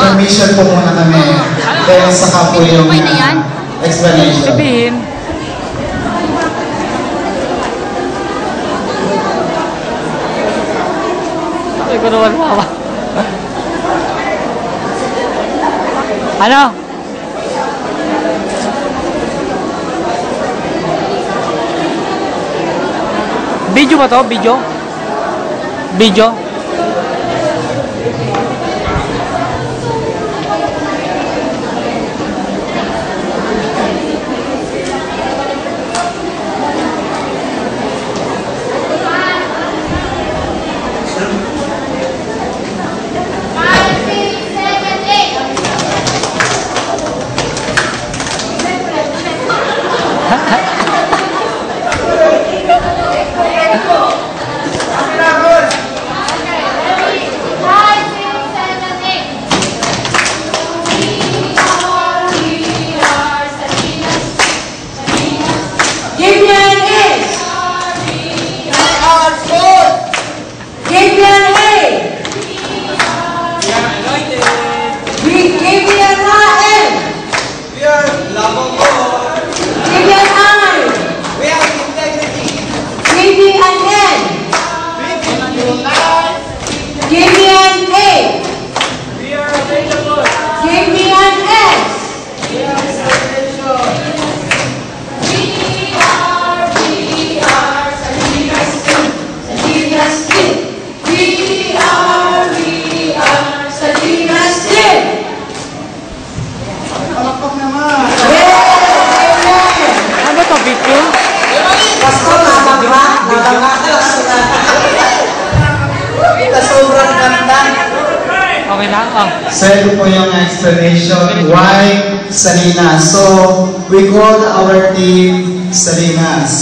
Permission po muna kami. Then saka po yung explanation. Sabihin. Sabi ko naman mama. Ano? Video ba to? Video? Video? Okay lang? Oh. So ito po yung explanation why Salinas. So we called our team Salinas.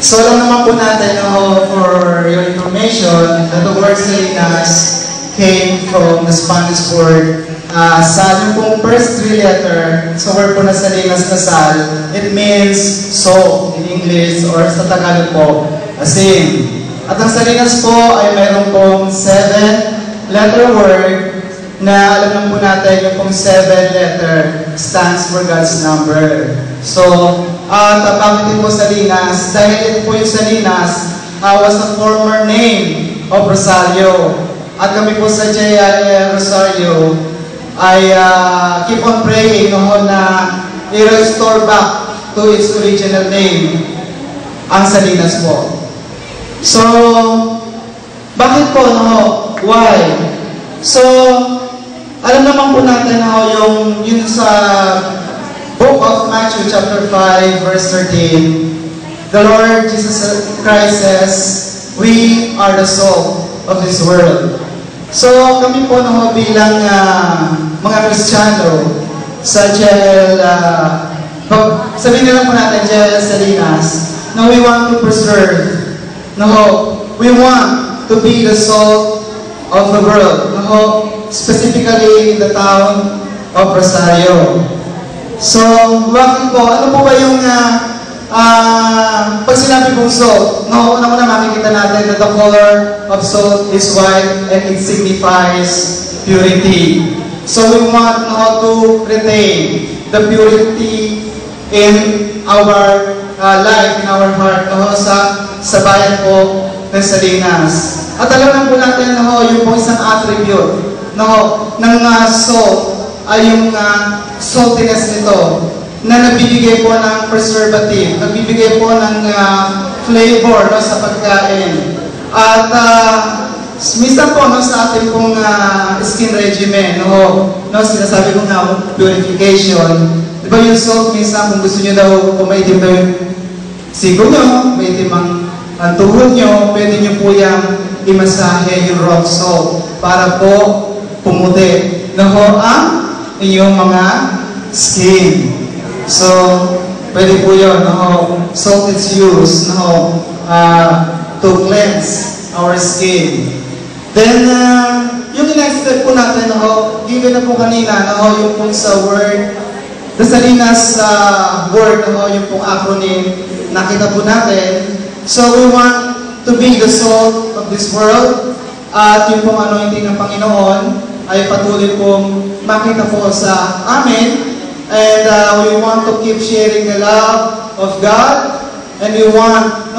So alam naman po natin, for your information, that the word Salinas came from the Spanish word sal. Yung pong first three letter, so word po na Salinas na sal, it means salt in English, or sa Tagalog po, asin. At ang Salinas po ay mayroon pong 7-letter word na alam naman po natin yung pong 7 letter stands for God's number. So, bakit din po Salinas? Dahil ito po yung Salinas was a former name of Rosario. At kami po sa JIL Rosario ay keep on praying na i-restore back to its original name ang Salinas po. So, bakit po, why? So, alam naman po natin yung sa Book of Matthew chapter 5 verse 13, the Lord Jesus Christ says, we are the salt of this world. So, kami po bilang mga Kristiyano sa JL, sabihin na lang po natin JL Salinas, na we want to preserve, we want to be the salt of the world, specifically in the town of Rosario. So, bakit po? Ano po ba yung pag sinabi pong salt? Una-una makikita natin that the color of salt is white and it signifies purity. So, we want to retain the purity in our life, in our heart, sa bayan po ng Salinas. At alam na po natin yung po isang attribute ng salt ay yung saltiness nito na nagbibigay po ng preservative, nagbibigay po ng flavor sa pagkain. At minsan po sa ating pong skin regimen, sinasabi ko nga purification. Diba yung salt minsan kung gusto nyo daw, kung maitim daw yung sigo nyo, maitim ang tuhod nyo, pwede nyo po yung imasahe yung rock salt para po pumuti ang inyong mga skin. So, pwede po yun. Salt is used to cleanse our skin. Then, yung next step po natin, given na po kanina, yung pong sa word, the Salinas word, yung pong acronym, nakita po natin. So, we want to be the salt of this world. At yung pong anointing ng Panginoon ay patuloy pong makita po sa amin. And we want to keep sharing the love of God. And we want,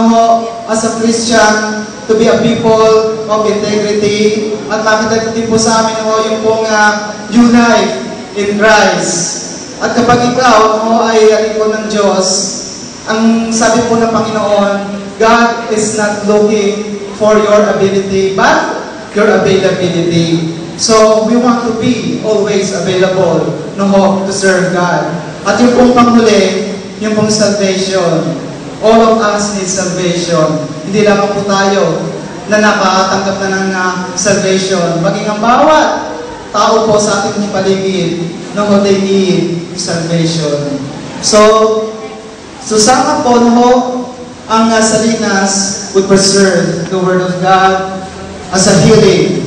as a Christian, to be a people of integrity. At makita din po sa amin, yung pong new life in Christ. At kapag ikaw ay alipon ng Diyos, ang sabi po ng Panginoon, God is not looking for your ability, but your availability. So, we want to be always available to serve God. At yung pong panghuli, yung pong salvation. All of us need salvation. Hindi lamang po tayo na nakatanggap na ng salvation. Maging ang bawat tao po sa ating paligid, they need salvation. So sama po, ang Salinas would preserve the Word of God as a healing,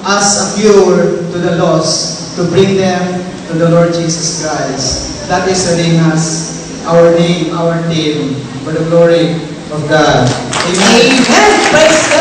as a cure to the lost, to bring them to the Lord Jesus Christ. That is Salinas, our name, our team, for the glory of God. Amen. Amen. Praise God.